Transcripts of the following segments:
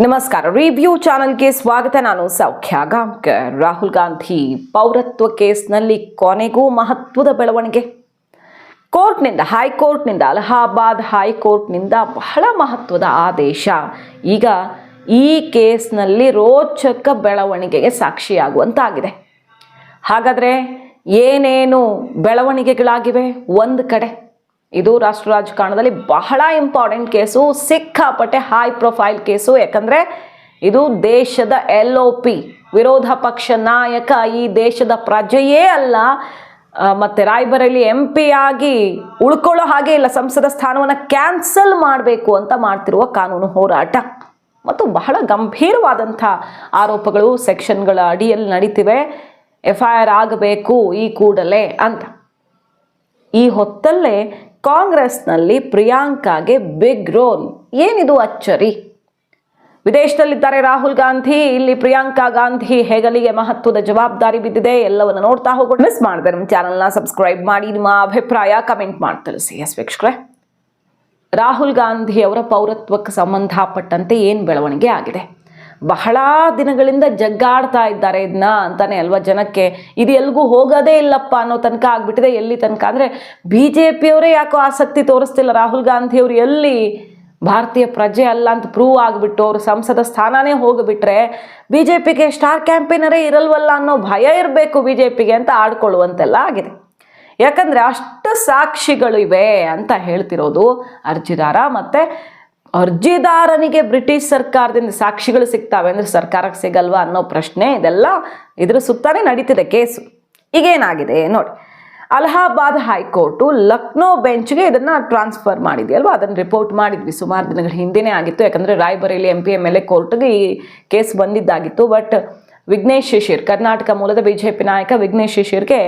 ನಮಸ್ಕಾರ. ರಿವ್ಯೂ ಚಾನೆಲ್ಗೆ ಸ್ವಾಗತ. ನಾನು ಸೌಖ್ಯ ಗಾಂವ್ಕರ್. ರಾಹುಲ್ ಗಾಂಧಿ ಪೌರತ್ವ ಕೇಸ್ನಲ್ಲಿ ಕೊನೆಗೂ ಮಹತ್ವದ ಬೆಳವಣಿಗೆ. ಕೋರ್ಟ್ನಿಂದ, ಹೈಕೋರ್ಟ್ನಿಂದ, ಅಲಹಾಬಾದ್ ಹೈಕೋರ್ಟ್ನಿಂದ ಬಹಳ ಮಹತ್ವದ ಆದೇಶ ಈಗ ಈ ಕೇಸ್ನಲ್ಲಿ ರೋಚಕ ಬೆಳವಣಿಗೆಗೆ ಸಾಕ್ಷಿಯಾಗುವಂತಾಗಿದೆ. ಹಾಗಾದರೆ ಏನೇನು ಬೆಳವಣಿಗೆಗಳಾಗಿವೆ? ಒಂದು ಕಡೆ ಇದು ರಾಷ್ಟ್ರ ರಾಜಕಾರಣದಲ್ಲಿ ಬಹಳ ಇಂಪಾರ್ಟೆಂಟ್ ಕೇಸು, ಸಿಕ್ಕಾಪಟ್ಟೆ ಹೈ ಪ್ರೊಫೈಲ್ ಕೇಸು. ಯಾಕಂದರೆ ಇದು ದೇಶದ LOP, ವಿರೋಧ ಪಕ್ಷ ನಾಯಕ, ಈ ದೇಶದ ಪ್ರಜೆಯೇ ಅಲ್ಲ, ಮತ್ತು ರಾಯ್ಬರೇಲಿ MP ಆಗಿ ಉಳ್ಕೊಳ್ಳೋ ಹಾಗೆ ಇಲ್ಲ, ಸಂಸದ ಸ್ಥಾನವನ್ನು ಕ್ಯಾನ್ಸಲ್ ಮಾಡಬೇಕು ಅಂತ ಮಾಡ್ತಿರುವ ಕಾನೂನು ಹೋರಾಟ ಮತ್ತು ಬಹಳ ಗಂಭೀರವಾದಂಥ ಆರೋಪಗಳು ಸೆಕ್ಷನ್ಗಳ ಅಡಿಯಲ್ಲಿ ನಡೀತಿವೆ. FIR ಆಗಬೇಕು ಈ ಕೂಡಲೇ ಅಂತ. ಈ ಹೊತ್ತಲ್ಲೇ ಕಾಂಗ್ರೆಸ್ನಲ್ಲಿ ಪ್ರಿಯಾಂಕಾಗೆ ಬಿಗ್ ರೋಲ್. ಏನಿದು ಅಚ್ಚರಿ? ವಿದೇಶದಲ್ಲಿದ್ದಾರೆ ರಾಹುಲ್ ಗಾಂಧಿ, ಇಲ್ಲಿ ಪ್ರಿಯಾಂಕಾ ಗಾಂಧಿ ಹೆಗಲಿಗೆ ಮಹತ್ವದ ಜವಾಬ್ದಾರಿ ಬಿದ್ದಿದೆ. ಎಲ್ಲವನ್ನು ನೋಡ್ತಾ ಹೋಗೋಣ. ಮಿಸ್ ಮಾಡಿದೆ ನಮ್ಮ ಚಾನಲ್ನ ಸಬ್ಸ್ಕ್ರೈಬ್ ಮಾಡಿ, ನಿಮ್ಮ ಅಭಿಪ್ರಾಯ ಕಮೆಂಟ್ ಮಾಡಿ ತಿಳಿಸಿ. ವೀಕ್ಷಕರೇ, ರಾಹುಲ್ ಗಾಂಧಿ ಅವರ ಪೌರತ್ವಕ್ಕೆ ಸಂಬಂಧಪಟ್ಟಂತೆ ಏನು ಬೆಳವಣಿಗೆ ಆಗಿದೆ? ಬಹಳ ದಿನಗಳಿಂದ ಜಗ್ಗಾಡ್ತಾ ಇದ್ದಾರೆ ಇದನ್ನ ಅಂತಾನೆ ಅಲ್ವಾ ಜನಕ್ಕೆ. ಇದು ಎಲ್ಗೂ ಹೋಗೋದೇ ಇಲ್ಲಪ್ಪ ಅನ್ನೋ ತನಕ ಆಗ್ಬಿಟ್ಟಿದೆ. ಎಲ್ಲಿ ತನಕ ಅಂದರೆ BJPಯವರೇ ಯಾಕೋ ಆಸಕ್ತಿ ತೋರಿಸ್ತಿಲ್ಲ. ರಾಹುಲ್ ಗಾಂಧಿ ಅವರು ಎಲ್ಲಿ ಭಾರತೀಯ ಪ್ರಜೆ ಅಲ್ಲ ಅಂತ ಪ್ರೂವ್ ಆಗಿಬಿಟ್ಟು ಅವರು ಸಂಸದ ಸ್ಥಾನನೇ ಹೋಗಿಬಿಟ್ರೆ BJPಗೆ ಸ್ಟಾರ್ ಕ್ಯಾಂಪೇನರೇ ಇರಲ್ವಲ್ಲ ಅನ್ನೋ ಭಯ ಇರಬೇಕು BJPಗೆ ಅಂತ ಆಡ್ಕೊಳ್ಳುವಂತೆಲ್ಲ ಆಗಿದೆ. ಯಾಕಂದರೆ ಅಷ್ಟು ಸಾಕ್ಷಿಗಳು ಇವೆ ಅಂತ ಹೇಳ್ತಿರೋದು ಅರ್ಜಿದಾರ. ಮತ್ತು ಅರ್ಜಿದಾರನಿಗೆ ಬ್ರಿಟಿಷ್ ಸರ್ಕಾರದಿಂದ ಸಾಕ್ಷಿಗಳು ಸಿಗ್ತಾವೆ ಅಂದರೆ ಸರ್ಕಾರಕ್ಕೆ ಸಿಗಲ್ವಾ ಅನ್ನೋ ಪ್ರಶ್ನೆ. ಇದೆಲ್ಲ ಇದ್ರ ಸುತ್ತಾನೆ ನಡೀತಿದೆ ಕೇಸು. ಈಗೇನಾಗಿದೆ ನೋಡಿ, ಅಲಹಾಬಾದ್ ಹೈಕೋರ್ಟು ಲಕ್ನೋ ಬೆಂಚ್ಗೆ ಇದನ್ನು ಟ್ರಾನ್ಸ್ಫರ್ ಮಾಡಿದೆಯಲ್ವ, ಅದನ್ನು ರಿಪೋರ್ಟ್ ಮಾಡಿದ್ವಿ ಸುಮಾರು ದಿನಗಳ ಹಿಂದೆನೇ ಆಗಿತ್ತು. ಯಾಕಂದರೆ ರಾಯ್ಬರೇಲಿ MP MLA ಕೋರ್ಟ್ಗೆ ಈ ಕೇಸ್ ಬಂದಿದ್ದಾಗಿತ್ತು. ಬಟ್ ವಿಘ್ನೇಶ್ ಶಿಶಿರ್, ಕರ್ನಾಟಕ ಮೂಲದ BJP ನಾಯಕ ವಿಘ್ನೇಶ್ ಶಿಶಿರ್ಗೆ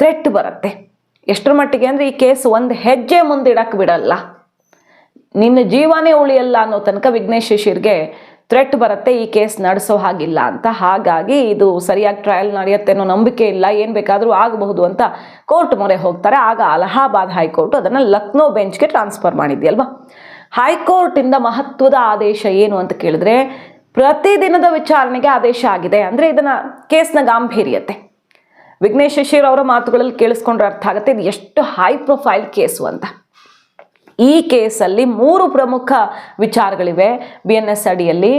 ಥ್ರೆಟ್ ಬರುತ್ತೆ. ಎಷ್ಟರ ಮಟ್ಟಿಗೆ ಅಂದರೆ ಈ ಕೇಸ್ ಒಂದು ಹೆಜ್ಜೆ ಮುಂದಿಡಕ್ಕೆ ಬಿಡಲ್ಲ, ನಿನ್ನ ಜೀವನೇ ಉಳಿಯಲ್ಲ ಅನ್ನೋ ತನಕ ವಿಘ್ನೇಶ್ ಶಿಶಿರ್ಗೆ ಥ್ರೆಟ್ ಬರುತ್ತೆ, ಈ ಕೇಸ್ ನಡೆಸೋ ಹಾಗಿಲ್ಲ ಅಂತ. ಹಾಗಾಗಿ ಇದು ಸರಿಯಾಗಿ ಟ್ರಯಲ್ ನಡೆಯುತ್ತೆ ಅನ್ನೋ ನಂಬಿಕೆ ಇಲ್ಲ, ಏನು ಬೇಕಾದರೂ ಆಗಬಹುದು ಅಂತ ಕೋರ್ಟ್ ಮೊರೆ ಹೋಗ್ತಾರೆ. ಆಗ ಅಲಹಾಬಾದ್ ಹೈಕೋರ್ಟ್ ಅದನ್ನು ಲಕ್ನೋ ಬೆಂಚ್ಗೆ ಟ್ರಾನ್ಸ್ಫರ್ ಮಾಡಿದೆಯಲ್ವ. ಹೈಕೋರ್ಟಿಂದ ಮಹತ್ವದ ಆದೇಶ ಏನು ಅಂತ ಕೇಳಿದ್ರೆ, ಪ್ರತಿದಿನದ ವಿಚಾರಣೆಗೆ ಆದೇಶ ಆಗಿದೆ. ಅಂದರೆ ಇದನ್ನು ಕೇಸ್ನ ಗಾಂಭೀರ್ಯತೆ ವಿಘ್ನೇಶ್ ಶಿಶಿರ್ ಅವರ ಮಾತುಗಳಲ್ಲಿ ಕೇಳಿಸ್ಕೊಂಡ್ರೆ ಅರ್ಥ ಆಗುತ್ತೆ ಇದು ಎಷ್ಟು ಹೈ ಪ್ರೊಫೈಲ್ ಕೇಸು ಅಂತ. ಈ ಕೇಸಲ್ಲಿ 3 ಪ್ರಮುಖ ವಿಚಾರಗಳಿವೆ. BNS ಅಡಿಯಲ್ಲಿ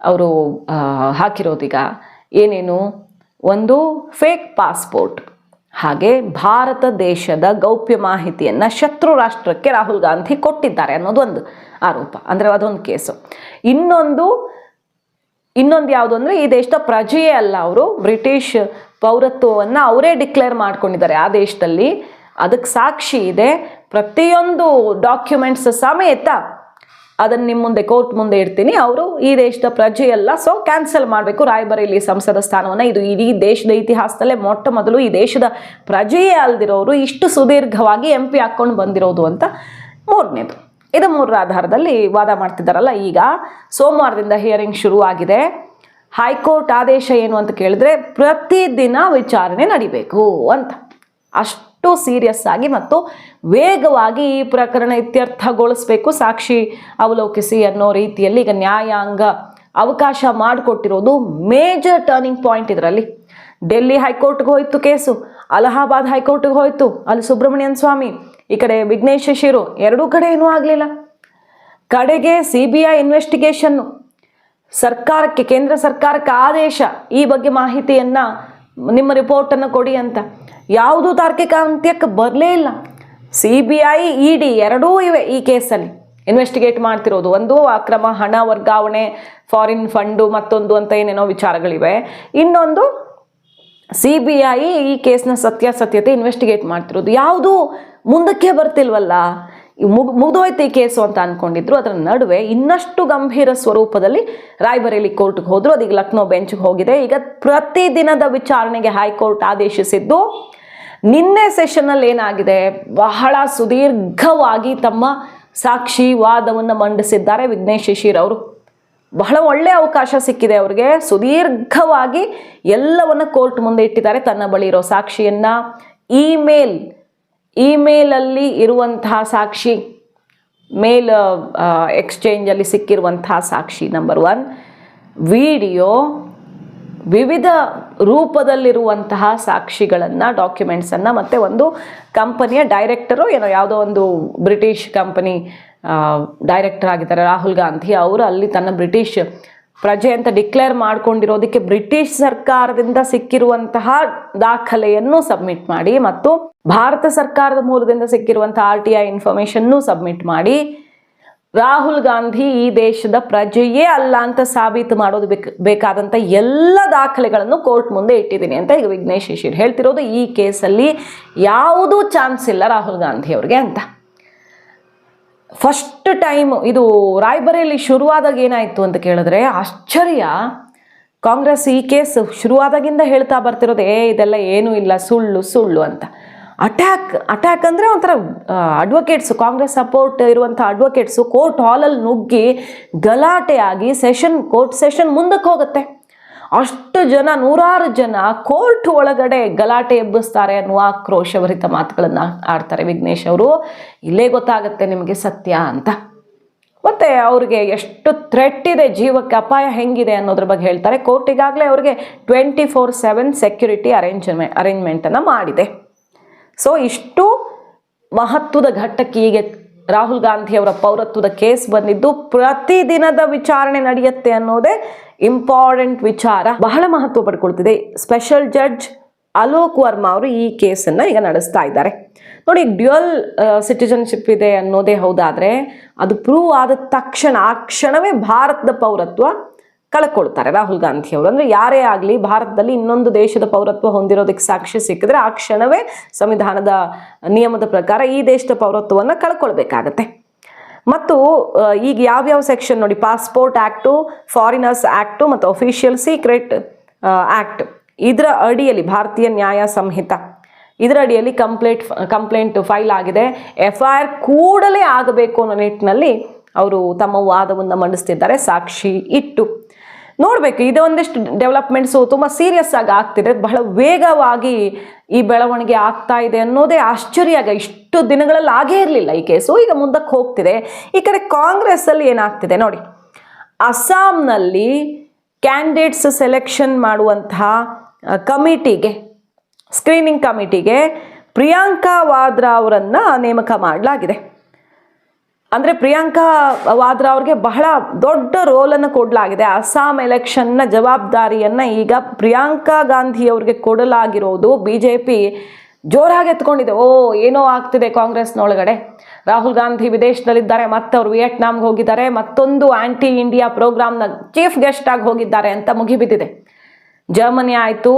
ಅವರು ಹಾಕಿರೋದೀಗ ಏನೇನು? ಒಂದು, ಫೇಕ್ ಪಾಸ್ಪೋರ್ಟ್, ಹಾಗೆ ಭಾರತ ದೇಶದ ಗೌಪ್ಯ ಮಾಹಿತಿಯನ್ನು ಶತ್ರು ರಾಷ್ಟ್ರಕ್ಕೆ ರಾಹುಲ್ ಗಾಂಧಿ ಕೊಟ್ಟಿದ್ದಾರೆ ಅನ್ನೋದು ಒಂದು ಆರೋಪ, ಅಂದರೆ ಅದೊಂದು ಕೇಸು. ಇನ್ನೊಂದು ಯಾವುದು ಅಂದರೆ ಈ ದೇಶದ ಪ್ರಜೆಯೇ ಅಲ್ಲ, ಅವರು ಬ್ರಿಟಿಷ್ ಪೌರತ್ವವನ್ನು ಅವರೇ ಡಿಕ್ಲೇರ್ ಮಾಡ್ಕೊಂಡಿದ್ದಾರೆ ಆ ದೇಶದಲ್ಲಿ. ಅದಕ್ಕೆ ಸಾಕ್ಷಿ ಇದೆ, ಪ್ರತಿಯೊಂದು ಡಾಕ್ಯುಮೆಂಟ್ಸ್ ಸಮೇತ ಅದನ್ನು ನಿಮ್ಮ ಮುಂದೆ ಕೋರ್ಟ್ ಮುಂದೆ ಇಡ್ತೀನಿ, ಅವರು ಈ ದೇಶದ ಪ್ರಜೆಯಲ್ಲ, ಸೊ ಕ್ಯಾನ್ಸಲ್ ಮಾಡಬೇಕು ರಾಯ್ಬರೇಲಿ ಸಂಸದ ಸ್ಥಾನವನ್ನು. ಇದು ಇಡೀ ದೇಶದ ಇತಿಹಾಸದಲ್ಲೇ ಮೊಟ್ಟ ಮೊದಲು ಈ ದೇಶದ ಪ್ರಜೆಯೇ ಅಲ್ದಿರೋರು ಇಷ್ಟು ಸುದೀರ್ಘವಾಗಿ MP ಹಾಕ್ಕೊಂಡು ಬಂದಿರೋದು ಅಂತ. ಮೂರನೇದು, ಇದು 3ರ ಆಧಾರದಲ್ಲಿ ವಾದ ಮಾಡ್ತಿದ್ದಾರಲ್ಲ. ಈಗ ಸೋಮವಾರದಿಂದ ಹಿಯರಿಂಗ್ ಶುರು ಆಗಿದೆ. ಹೈಕೋರ್ಟ್ ಆದೇಶ ಏನು ಅಂತ ಕೇಳಿದ್ರೆ, ಪ್ರತಿದಿನ ವಿಚಾರಣೆ ನಡಿಬೇಕು ಅಂತ. ಅಷ್ಟು ಸೀರಿಯಸ್ ಆಗಿ ಮತ್ತು ವೇಗವಾಗಿ ಈ ಪ್ರಕರಣ ಇತ್ಯರ್ಥಗೊಳಿಸಬೇಕು, ಸಾಕ್ಷಿ ಅವಲೋಕಿಸಿ ಅನ್ನೋ ರೀತಿಯಲ್ಲಿ ಈಗ ನ್ಯಾಯಾಂಗ ಅವಕಾಶ ಮಾಡಿಕೊಟ್ಟಿರೋದು ಮೇಜರ್ ಟರ್ನಿಂಗ್ ಪಾಯಿಂಟ್ ಇದರಲ್ಲಿ. ಡೆಲ್ಲಿ ಹೈಕೋರ್ಟ್ಗೆ ಹೋಯ್ತು ಕೇಸು, ಅಲಹಾಬಾದ್ ಹೈಕೋರ್ಟ್ಗೆ ಹೋಯ್ತು, ಅಲ್ಲಿ ಸುಬ್ರಮಣಿಯನ್ ಸ್ವಾಮಿ, ಈ ಕಡೆ ವಿಘ್ನೇಶ್ ಶಿಶಿರು, ಎರಡೂ ಕಡೆ ಏನೂ ಆಗಲಿಲ್ಲ. ಕಡೆಗೆ CBI ಇನ್ವೆಸ್ಟಿಗೇಷನ್ನು, ಸರ್ಕಾರಕ್ಕೆ, ಕೇಂದ್ರ ಸರ್ಕಾರಕ್ಕೆ ಆದೇಶ, ಈ ಬಗ್ಗೆ ಮಾಹಿತಿಯನ್ನು, ನಿಮ್ಮ ರಿಪೋರ್ಟನ್ನು ಕೊಡಿ ಅಂತ. ಯಾವುದೂ ತಾರ್ಕಿಕ ಅಂತ್ಯಕ್ಕೆ ಬರಲೇ ಇಲ್ಲ. CBI ED ಎರಡೂ ಇವೆ ಈ ಕೇಸಲ್ಲಿ ಇನ್ವೆಸ್ಟಿಗೇಟ್ ಮಾಡ್ತಿರೋದು. ಒಂದು ಅಕ್ರಮ ಹಣ ವರ್ಗಾವಣೆ, ಫಾರಿನ್ ಫಂಡು, ಮತ್ತೊಂದು ಅಂತ ಏನೇನೋ ವಿಚಾರಗಳಿವೆ. ಇನ್ನೊಂದು CBI ಈ ಕೇಸ್ನ ಸತ್ಯಾಸತ್ಯತೆ ಇನ್ವೆಸ್ಟಿಗೇಟ್ ಮಾಡ್ತಿರೋದು. ಯಾವುದೂ ಮುಂದಕ್ಕೆ ಬರ್ತಿಲ್ವಲ್ಲ, ಮುಗಿದೋಯ್ತು ಈ ಕೇಸು ಅಂತ ಅಂದ್ಕೊಂಡಿದ್ರು. ಅದರ ನಡುವೆ ಇನ್ನಷ್ಟು ಗಂಭೀರ ಸ್ವರೂಪದಲ್ಲಿ ರಾಯ್ಬರೇಲಿ ಕೋರ್ಟ್ಗೆ ಹೋದ್ರು, ಅದೀಗ ಲಕ್ನೋ ಬೆಂಚ್ಗೆ ಹೋಗಿದೆ. ಈಗ ಪ್ರತಿದಿನದ ವಿಚಾರಣೆಗೆ ಹೈಕೋರ್ಟ್ ಆದೇಶಿಸಿದ್ದು. ನಿನ್ನೆ ಸೆಷನ್ನಲ್ಲಿ ಏನಾಗಿದೆ, ಬಹಳ ಸುದೀರ್ಘವಾಗಿ ತಮ್ಮ ಸಾಕ್ಷಿ ವಾದವನ್ನು ಮಂಡಿಸಿದ್ದಾರೆ ವಿಘ್ನೇಶ್ ಶಿಶಿರ್ ಅವರು. ಬಹಳ ಒಳ್ಳೆಯ ಅವಕಾಶ ಸಿಕ್ಕಿದೆ ಅವರಿಗೆ, ಸುದೀರ್ಘವಾಗಿ ಎಲ್ಲವನ್ನು ಕೋರ್ಟ್ ಮುಂದೆ ಇಟ್ಟಿದ್ದಾರೆ. ತನ್ನ ಬಳಿ ಇರೋ ಸಾಕ್ಷಿಯನ್ನು, ಇಮೇಲಲ್ಲಿ ಇರುವಂತಹ ಸಾಕ್ಷಿ, ಮೇಲ್ ಎಕ್ಸ್ಚೇಂಜಲ್ಲಿ ಸಿಕ್ಕಿರುವಂತಹ ಸಾಕ್ಷಿ ನಂಬರ್ 1. ವಿಡಿಯೋ, ವಿವಿಧ ರೂಪದಲ್ಲಿರುವಂತಹ ಸಾಕ್ಷಿಗಳನ್ನು, ಡಾಕ್ಯುಮೆಂಟ್ಸನ್ನು, ಮತ್ತು ಒಂದು ಕಂಪನಿಯ ಡೈರೆಕ್ಟರು ಏನೋ ಯಾವುದೋ ಒಂದು ಬ್ರಿಟಿಷ್ ಕಂಪನಿ ಡೈರೆಕ್ಟರ್ ಆಗಿದ್ದಾರೆ ರಾಹುಲ್ ಗಾಂಧಿ ಅವರು, ಅಲ್ಲಿ ತನ್ನ ಬ್ರಿಟಿಷ್ ಪ್ರಜೆ ಅಂತ ಡಿಕ್ಲೇರ್ ಮಾಡ್ಕೊಂಡಿರೋದಕ್ಕೆ ಬ್ರಿಟಿಷ್ ಸರ್ಕಾರದಿಂದ ಸಿಕ್ಕಿರುವಂತಹ ದಾಖಲೆಯನ್ನು ಸಬ್ಮಿಟ್ ಮಾಡಿ, ಮತ್ತು ಭಾರತ ಸರ್ಕಾರದ ಮೂಲದಿಂದ ಸಿಕ್ಕಿರುವಂತಹ RTI ಇನ್ಫಾರ್ಮೇಷನ್ನು ಸಬ್ಮಿಟ್ ಮಾಡಿ, ರಾಹುಲ್ ಗಾಂಧಿ ಈ ದೇಶದ ಪ್ರಜೆಯೇ ಅಲ್ಲ ಅಂತ ಸಾಬೀತು ಮಾಡೋದು ಬೇಕಾದಂಥ ಎಲ್ಲ ದಾಖಲೆಗಳನ್ನು ಕೋರ್ಟ್ ಮುಂದೆ ಇಟ್ಟಿದ್ದೀನಿ ಅಂತ ಈಗ ವಿಘ್ನೇಶ್ ಶಿಶಿರ್ ಹೇಳ್ತಿರೋದು. ಈ ಕೇಸಲ್ಲಿ ಯಾವುದೂ ಚಾನ್ಸ್ ಇಲ್ಲ ರಾಹುಲ್ ಗಾಂಧಿ ಅವ್ರಿಗೆ ಅಂತ. ಫಸ್ಟ್ ಟೈಮ್ ಇದು ರಾಯ್ಬರೇಲಿ ಶುರುವಾದಾಗ ಏನಾಯಿತು ಅಂತ ಕೇಳಿದ್ರೆ ಆಶ್ಚರ್ಯ. ಕಾಂಗ್ರೆಸ್ ಈ ಕೇಸ್ ಶುರುವಾದಾಗಿಂದ ಹೇಳ್ತಾ ಬರ್ತಿರೋದು ಇದೆಲ್ಲ ಏನೂ ಇಲ್ಲ, ಸುಳ್ಳು ಸುಳ್ಳು ಅಂತ. ಅಟ್ಯಾಕ್ ಅಂದರೆ ಒಂಥರ ಅಡ್ವೊಕೇಟ್ಸು, ಕಾಂಗ್ರೆಸ್ ಸಪೋರ್ಟ್ ಇರುವಂಥ ಅಡ್ವೊಕೇಟ್ಸು ಕೋರ್ಟ್ ಹಾಲಲ್ಲಿ ನುಗ್ಗಿ ಗಲಾಟೆಯಾಗಿ ಕೋರ್ಟ್ ಸೆಷನ್ ಮುಂದಕ್ಕೆ ಹೋಗುತ್ತೆ. ಅಷ್ಟು ಜನ, ನೂರಾರು ಜನ ಕೋರ್ಟ್ ಒಳಗಡೆ ಗಲಾಟೆ ಎಬ್ಬಿಸ್ತಾರೆ ಅನ್ನುವ ಆಕ್ರೋಶಭರಿತ ಮಾತುಗಳನ್ನು ಆಡ್ತಾರೆ ವಿಘ್ನೇಶ್ ಅವರು. ಇಲ್ಲೇ ಗೊತ್ತಾಗುತ್ತೆ ನಿಮಗೆ ಸತ್ಯ ಅಂತ. ಮತ್ತು ಅವ್ರಿಗೆ ಎಷ್ಟು ಥ್ರೆಟ್ ಇದೆ, ಜೀವಕ್ಕೆ ಅಪಾಯ ಹೆಂಗಿದೆ ಅನ್ನೋದ್ರ ಬಗ್ಗೆ ಹೇಳ್ತಾರೆ. ಕೋರ್ಟ್ ಈಗಾಗಲೇ ಅವ್ರಿಗೆ 24/7 ಸೆಕ್ಯೂರಿಟಿ ಅರೇಂಜ್ಮೆಂಟನ್ನು ಮಾಡಿದೆ. ಸೊ ಇಷ್ಟು ಮಹತ್ವದ ಘಟ್ಟಕ್ಕೆ ಈಗ ರಾಹುಲ್ ಗಾಂಧಿ ಅವರ ಪೌರತ್ವದ ಕೇಸ್ ಬಂದಿದ್ದು. ಪ್ರತಿದಿನದ ವಿಚಾರಣೆ ನಡೆಯುತ್ತೆ ಅನ್ನೋದೇ ಇಂಪಾರ್ಟೆಂಟ್ ವಿಚಾರ, ಬಹಳ ಮಹತ್ವ ಪಡ್ಕೊಳ್ತಿದೆ. ಸ್ಪೆಷಲ್ ಜಡ್ಜ್ ಅಲೋಕ್ ವರ್ಮಾ ಅವರು ಈ ಕೇಸನ್ನು ಈಗ ನಡೆಸ್ತಾ ಇದ್ದಾರೆ. ನೋಡಿ, ಡ್ಯುಯಲ್ ಸಿಟಿಜನ್ಶಿಪ್ ಇದೆ ಅನ್ನೋದೇ ಹೌದಾದರೆ ಅದು ಪ್ರೂವ್ ಆದ ತಕ್ಷಣ ಆ ಕ್ಷಣವೇ ಭಾರತದ ಪೌರತ್ವ ಕಳ್ಕೊಳ್ತಾರೆ ರಾಹುಲ್ ಗಾಂಧಿ ಅವರು. ಅಂದರೆ ಯಾರೇ ಆಗಲಿ ಭಾರತದಲ್ಲಿ ಇನ್ನೊಂದು ದೇಶದ ಪೌರತ್ವ ಹೊಂದಿರೋದಕ್ಕೆ ಸಾಕ್ಷಿ ಸಿಕ್ಕಿದ್ರೆ ಆ ಕ್ಷಣವೇ ಸಂವಿಧಾನದ ನಿಯಮದ ಪ್ರಕಾರ ಈ ದೇಶದ ಪೌರತ್ವವನ್ನು ಕಳ್ಕೊಳ್ಬೇಕಾಗತ್ತೆ. ಮತ್ತು ಈಗ ಯಾವ್ಯಾವ ಸೆಕ್ಷನ್ ನೋಡಿ, ಪಾಸ್ಪೋರ್ಟ್ ಆ್ಯಕ್ಟು, ಫಾರಿನರ್ಸ್ ಆ್ಯಕ್ಟು ಮತ್ತು ಅಫಿಷಿಯಲ್ ಸೀಕ್ರೆಟ್ ಆ್ಯಕ್ಟ್, ಇದರ ಅಡಿಯಲ್ಲಿ ಭಾರತೀಯ ನ್ಯಾಯ ಸಂಹಿತ, ಇದರ ಅಡಿಯಲ್ಲಿ ಕಂಪ್ಲೇಂಟ್ ಫೈಲ್ ಆಗಿದೆ. FIR ಕೂಡಲೇ ಆಗಬೇಕು ಅನ್ನೋ ನಿಟ್ಟಿನಲ್ಲಿ ಅವರು ತಮ್ಮ ವಾದವನ್ನು ಮಂಡಿಸ್ತಿದ್ದಾರೆ ಸಾಕ್ಷಿ ಇಟ್ಟು. ನೋಡಬೇಕು, ಇದೊಂದಿಷ್ಟು ಡೆವಲಪ್ಮೆಂಟ್ಸು ತುಂಬ ಸೀರಿಯಸ್ ಆಗಿ ಆಗ್ತಿದೆ, ಬಹಳ ವೇಗವಾಗಿ ಈ ಬೆಳವಣಿಗೆ ಆಗ್ತಾ ಇದೆ ಅನ್ನೋದೇ ಆಶ್ಚರ್ಯ. ಇಷ್ಟು ದಿನಗಳಲ್ಲಿ ಆಗೇ ಇರಲಿಲ್ಲ ಈ ಕೇಸು, ಈಗ ಮುಂದಕ್ಕೆ ಹೋಗ್ತಿದೆ. ಈ ಕಡೆ ಕಾಂಗ್ರೆಸ್ಸಲ್ಲಿ ಏನಾಗ್ತಿದೆ ನೋಡಿ, ಅಸ್ಸಾಂನಲ್ಲಿ ಕ್ಯಾಂಡಿಡೇಟ್ಸ್ ಸೆಲೆಕ್ಷನ್ ಮಾಡುವಂತಹ ಕಮಿಟಿಗೆ, ಸ್ಕ್ರೀನಿಂಗ್ ಕಮಿಟಿಗೆ ಪ್ರಿಯಾಂಕಾ ವಾದ್ರಾ ಅವರನ್ನು ನೇಮಕ ಮಾಡಲಾಗಿದೆ. ಅಂದರೆ ಪ್ರಿಯಾಂಕಾ ವಾದ್ರಾ ಅವ್ರಿಗೆ ಬಹಳ ದೊಡ್ಡ ರೋಲನ್ನು ಕೊಡಲಾಗಿದೆ. ಅಸ್ಸಾಂ ಎಲೆಕ್ಷನ್ನ ಜವಾಬ್ದಾರಿಯನ್ನು ಈಗ ಪ್ರಿಯಾಂಕಾ ಗಾಂಧಿ ಅವ್ರಿಗೆ ಕೊಡಲಾಗಿರೋದು BJP ಜೋರಾಗಿ ಎತ್ಕೊಂಡಿದೆ. ಏನೋ ಆಗ್ತಿದೆ ಕಾಂಗ್ರೆಸ್ನೊಳಗಡೆ. ರಾಹುಲ್ ಗಾಂಧಿ ವಿದೇಶದಲ್ಲಿದ್ದಾರೆ, ಮತ್ತೆ ಅವರು ವಿಯೆಟ್ನಾಂಗೆ ಹೋಗಿದ್ದಾರೆ, ಮತ್ತೊಂದು ಆ್ಯಂಟಿ ಇಂಡಿಯಾ ಪ್ರೋಗ್ರಾಮ್ನ ಚೀಫ್ ಗೆಸ್ಟ್ ಆಗಿ ಹೋಗಿದ್ದಾರೆ ಅಂತ ಮುಗಿಬಿದ್ದಿದೆ. ಜರ್ಮನಿ ಆಯಿತು,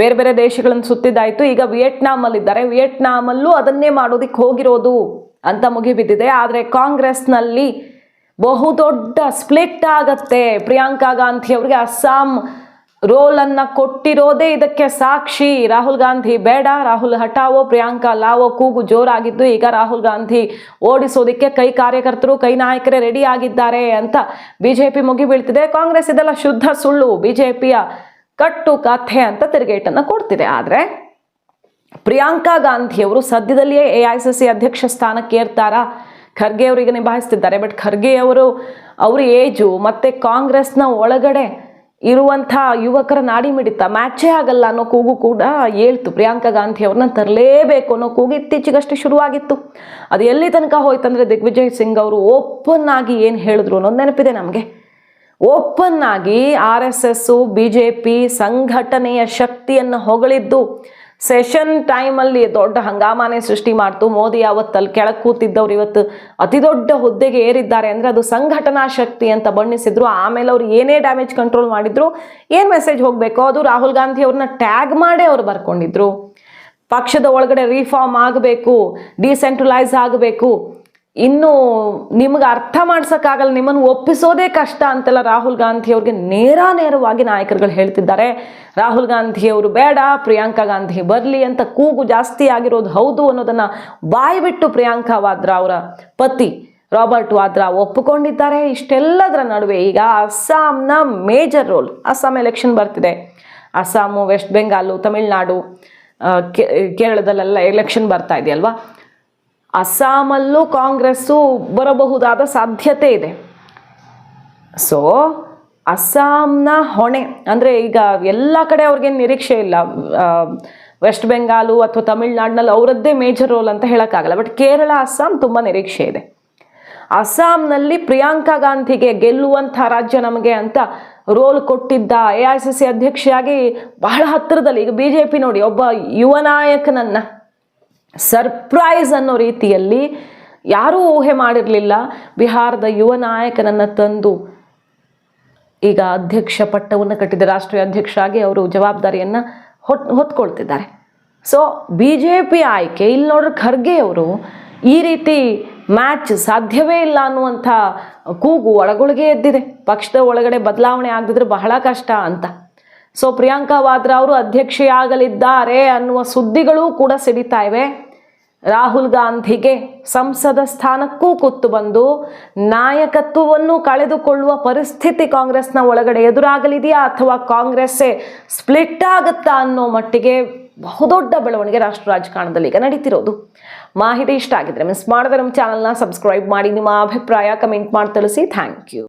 ಬೇರೆ ಬೇರೆ ದೇಶಗಳನ್ನು ಸುತ್ತಿದ್ದಾಯಿತು, ಈಗ ವಿಯೆಟ್ನಾಮಲ್ಲಿದ್ದಾರೆ, ವಿಯೆಟ್ನಾಮಲ್ಲೂ ಅದನ್ನೇ ಮಾಡೋದಕ್ಕೆ ಹೋಗಿರೋದು ಅಂತ ಮುಗಿಬಿದ್ದಿದೆ. ಆದರೆ ಕಾಂಗ್ರೆಸ್ನಲ್ಲಿ ಬಹುದೊಡ್ಡ ಸ್ಪ್ಲಿಟ್ ಆಗತ್ತೆ. ಪ್ರಿಯಾಂಕಾ ಗಾಂಧಿ ಅವರಿಗೆ ಅಸ್ಸಾಂ ರೋಲನ್ನು ಕೊಟ್ಟಿರೋದೇ ಇದಕ್ಕೆ ಸಾಕ್ಷಿ. ರಾಹುಲ್ ಗಾಂಧಿ ಬೇಡ, ರಾಹುಲ್ ಹಟಾವೋ, ಪ್ರಿಯಾಂಕಾ ಲಾವೋ ಕೂಗು ಜೋರಾಗಿದ್ದು ಈಗ ರಾಹುಲ್ ಗಾಂಧಿ ಓಡಿಸೋದಕ್ಕೆ ಕೈ ಕಾರ್ಯಕರ್ತರು, ಕೈ ನಾಯಕರೇ ರೆಡಿ ಆಗಿದ್ದಾರೆ ಅಂತ BJP ಮುಗಿಬೀಳ್ತಿದೆ. ಕಾಂಗ್ರೆಸ್ ಇದೆಲ್ಲ ಶುದ್ಧ ಸುಳ್ಳು, BJPಯ ಕಟ್ಟು ಕಥೆ ಅಂತ ತಿರುಗೇಟನ್ನು ಕೊಡ್ತಿದೆ. ಆದರೆ ಪ್ರಿಯಾಂಕಾ ಗಾಂಧಿಯವರು ಸದ್ಯದಲ್ಲಿಯೇ AICC ಅಧ್ಯಕ್ಷ ಸ್ಥಾನಕ್ಕೆ ಏರ್ತಾರಾ? ಖರ್ಗೆ ಅವರಿಗೆ ನಿಭಾಯಿಸ್ತಿದ್ದಾರೆ. ಬಟ್ ಖರ್ಗೆ ಅವ್ರ ಏಜು ಮತ್ತು ಕಾಂಗ್ರೆಸ್ನ ಒಳಗಡೆ ಇರುವಂಥ ಯುವಕರ ನಾಡಿ ಮಿಡಿತ ಮ್ಯಾಚೇ ಆಗಲ್ಲ ಅನ್ನೋ ಕೂಗು ಕೂಡ ಹೇಳ್ತು. ಪ್ರಿಯಾಂಕಾ ಗಾಂಧಿ ಅವ್ರನ್ನ ತರಲೇಬೇಕು ಅನ್ನೋ ಕೂಗು ಇತ್ತೀಚೆಗಷ್ಟೇ ಶುರುವಾಗಿತ್ತು. ಅದು ಎಲ್ಲಿ ತನಕ ಹೋಯ್ತಂದರೆ ದಿಗ್ವಿಜಯ್ ಸಿಂಗ್ ಅವರು ಓಪನ್ ಆಗಿ ಏನು ಹೇಳಿದ್ರು ಅನ್ನೋದು ನೆನಪಿದೆ ನಮಗೆ. ಓಪನ್ ಆಗಿ RSS, BJP ಸಂಘಟನೆಯ ಶಕ್ತಿಯನ್ನು ಹೊಗಳಿದ್ದು ಸೆಷನ್ ಟೈಮಲ್ಲಿ ದೊಡ್ಡ ಹಂಗಾಮಾನೆ ಸೃಷ್ಟಿ ಮಾಡ್ತು. ಮೋದಿ ಅವತ್ತಲ್ಲಿ ಕೆಳಗೆ ಕೂತಿದ್ದವ್ರು ಇವತ್ತು ಅತಿ ದೊಡ್ಡ ಹುದ್ದೆಗೆ ಏರಿದ್ದಾರೆ ಅಂದರೆ ಅದು ಸಂಘಟನಾ ಶಕ್ತಿ ಅಂತ ಬಣ್ಣಿಸಿದ್ರು. ಆಮೇಲೆ ಅವ್ರು ಏನೇ ಡ್ಯಾಮೇಜ್ ಕಂಟ್ರೋಲ್ ಮಾಡಿದ್ರು, ಏನು ಮೆಸೇಜ್ ಹೋಗಬೇಕೋ ಅದು ರಾಹುಲ್ ಗಾಂಧಿ ಅವ್ರನ್ನ ಟ್ಯಾಗ್ ಮಾಡೇ ಅವ್ರು ಬರ್ಕೊಂಡಿದ್ರು. ಪಕ್ಷದ ಒಳಗಡೆ ರಿಫಾರ್ಮ್ ಆಗಬೇಕು, ಡಿಸೆಂಟ್ರಲೈಸ್ ಆಗಬೇಕು, ಇನ್ನು ನಿಮಗೆ ಅರ್ಥ ಮಾಡ್ಸೋಕ್ಕಾಗಲ್ಲ, ನಿಮ್ಮನ್ನು ಒಪ್ಪಿಸೋದೇ ಕಷ್ಟ ಅಂತೆಲ್ಲ ರಾಹುಲ್ ಗಾಂಧಿ ಅವ್ರಿಗೆ ನೇರವಾಗಿ ನಾಯಕರುಗಳು ಹೇಳ್ತಿದ್ದಾರೆ. ರಾಹುಲ್ ಗಾಂಧಿ ಅವರು ಬೇಡ, ಪ್ರಿಯಾಂಕಾ ಗಾಂಧಿ ಬರಲಿ ಅಂತ ಕೂಗು ಜಾಸ್ತಿ ಆಗಿರೋದು ಹೌದು ಅನ್ನೋದನ್ನು ಬಾಯ್ಬಿಟ್ಟು ಪ್ರಿಯಾಂಕಾ ವಾದ್ರಾ ಅವರ ಪತಿ ರಾಬರ್ಟ್ ವಾದ್ರಾ ಒಪ್ಪಿಕೊಂಡಿದ್ದಾರೆ. ಇಷ್ಟೆಲ್ಲದರ ನಡುವೆ ಈಗ ಅಸ್ಸಾಂನ ಮೇಜರ್ ರೋಲ್, ಅಸ್ಸಾಂ ಎಲೆಕ್ಷನ್ ಬರ್ತಿದೆ. ಅಸ್ಸಾಮು, ವೆಸ್ಟ್ ಬೆಂಗಾಲು, ತಮಿಳುನಾಡು, ಕೇರಳದಲ್ಲೆಲ್ಲ ಎಲೆಕ್ಷನ್ ಬರ್ತಾ ಇದೆಯಲ್ವಾ. ಅಸ್ಸಾಮಲ್ಲೂ ಕಾಂಗ್ರೆಸ್ಸು ಬರಬಹುದಾದ ಸಾಧ್ಯತೆ ಇದೆ. ಸೊ ಅಸ್ಸಾಂನ ಹೊಣೆ ಅಂದರೆ ಈಗ ಎಲ್ಲ ಕಡೆ ಅವ್ರಿಗೇನು ನಿರೀಕ್ಷೆ ಇಲ್ಲ. ವೆಸ್ಟ್ ಬೆಂಗಾಲು ಅಥವಾ ತಮಿಳ್ನಾಡಿನಲ್ಲಿ ಅವರದ್ದೇ ಮೇಜರ್ ರೋಲ್ ಅಂತ ಹೇಳೋಕ್ಕಾಗಲ್ಲ. ಬಟ್ ಕೇರಳ, ಅಸ್ಸಾಂ ತುಂಬ ನಿರೀಕ್ಷೆ ಇದೆ. ಅಸ್ಸಾಂನಲ್ಲಿ ಪ್ರಿಯಾಂಕಾ ಗಾಂಧಿಗೆ ಗೆಲ್ಲುವಂಥ ರಾಜ್ಯ ನಮಗೆ ಅಂತ ರೋಲ್ ಕೊಟ್ಟಿದ್ದ AICC ಅಧ್ಯಕ್ಷೆಯಾಗಿ ಬಹಳ ಹತ್ತಿರದಲ್ಲಿ, ಈಗ BJP ನೋಡಿ ಒಬ್ಬ ಯುವ ನಾಯಕನನ್ನು ಸರ್ಪ್ರೈಸ್ ಅನ್ನೋ ರೀತಿಯಲ್ಲಿ ಯಾರೂ ಊಹೆ ಮಾಡಿರಲಿಲ್ಲ. ಬಿಹಾರದ ಯುವ ನಾಯಕನನ್ನು ತಂದು ಈಗ ಅಧ್ಯಕ್ಷ ಪಟ್ಟವನ್ನು ಕಟ್ಟಿದ ರಾಷ್ಟ್ರೀಯ ಅಧ್ಯಕ್ಷರಾಗಿ ಅವರು ಜವಾಬ್ದಾರಿಯನ್ನು ಹೊತ್ಕೊಳ್ತಿದ್ದಾರೆ. ಸೊ BJP ಆಯ್ಕೆ ಇಲ್ಲಿ ನೋಡ್ರೆ ಖರ್ಗೆ ಅವರು ಈ ರೀತಿ ಮ್ಯಾಚ್ ಸಾಧ್ಯವೇ ಇಲ್ಲ ಅನ್ನುವಂಥ ಕೂಗು ಒಳಗೊಳಗೆ ಎದ್ದಿದೆ. ಪಕ್ಷದ ಒಳಗಡೆ ಬದಲಾವಣೆ ಆಗದಿದ್ರೆ ಬಹಳ ಕಷ್ಟ ಅಂತ. ಸೊ ಪ್ರಿಯಾಂಕಾ ವಾದ್ರಾ ಅವರು ಅಧ್ಯಕ್ಷೆಯಾಗಲಿದ್ದಾರೆ ಅನ್ನುವ ಸುದ್ದಿಗಳೂ ಕೂಡ ಸಿಡಿತಾ ಇವೆ. ರಾಹುಲ್ ಗಾಂಧಿಗೆ ಸಂಸದ ಸ್ಥಾನಕ್ಕೂ ಕುತ್ತು ಬಂದು ನಾಯಕತ್ವವನ್ನು ಕಳೆದುಕೊಳ್ಳುವ ಪರಿಸ್ಥಿತಿ ಕಾಂಗ್ರೆಸ್ನ ಒಳಗಡೆ ಎದುರಾಗಲಿದೆಯಾ ಅಥವಾ ಕಾಂಗ್ರೆಸ್ಸೇ ಸ್ಪ್ಲಿಟ್ ಆಗುತ್ತಾ ಅನ್ನೋ ಮಟ್ಟಿಗೆ ಬಹುದೊಡ್ಡ ಬೆಳವಣಿಗೆ ರಾಷ್ಟ್ರ ರಾಜಕಾರಣದಲ್ಲಿ ಈಗ ನಡೀತಿರೋದು. ಮಾಹಿತಿ ಇಷ್ಟ ಆಗಿದ್ರೆ ಮಿಸ್ ಮಾಡದೆ ನಮ್ಮ ಚಾನಲ್ನ ಸಬ್ಸ್ಕ್ರೈಬ್ ಮಾಡಿ. ನಿಮ್ಮ ಅಭಿಪ್ರಾಯ ಕಮೆಂಟ್ ಮಾಡಿ ತಿಳಿಸಿ. Thank you.